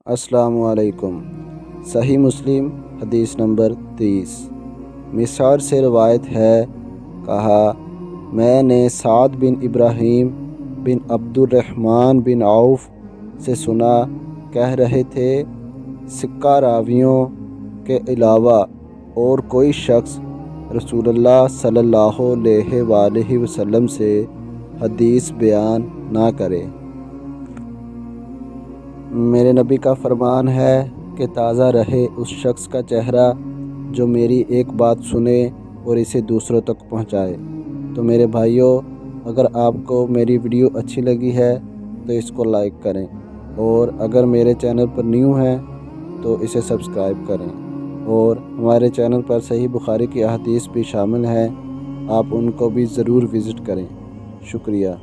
अस्सलाम वालेकुम। सही मुस्लिम हदीस नंबर 30। मिसर से रवायत है, कहा, मैंने साद बिन इब्राहीम बिन अब्दुर्रहमान बिन औफ से सुना, कह रहे थे, सिक्का रावियों के अलावा और कोई शख्स रसूलुल्लाह सल्लल्लाहु अलैहि वसल्लम से हदीस बयान ना करे। मेरे नबी का फरमान है कि ताज़ा रहे उस शख्स का चेहरा जो मेरी एक बात सुने और इसे दूसरों तक पहुंचाए। तो मेरे भाइयों, अगर आपको मेरी वीडियो अच्छी लगी है तो इसको लाइक करें, और अगर मेरे चैनल पर न्यू हैं तो इसे सब्सक्राइब करें। और हमारे चैनल पर सही बुखारी की अहादीस भी शामिल हैं, आप उनको भी ज़रूर विज़िट करें। शुक्रिया।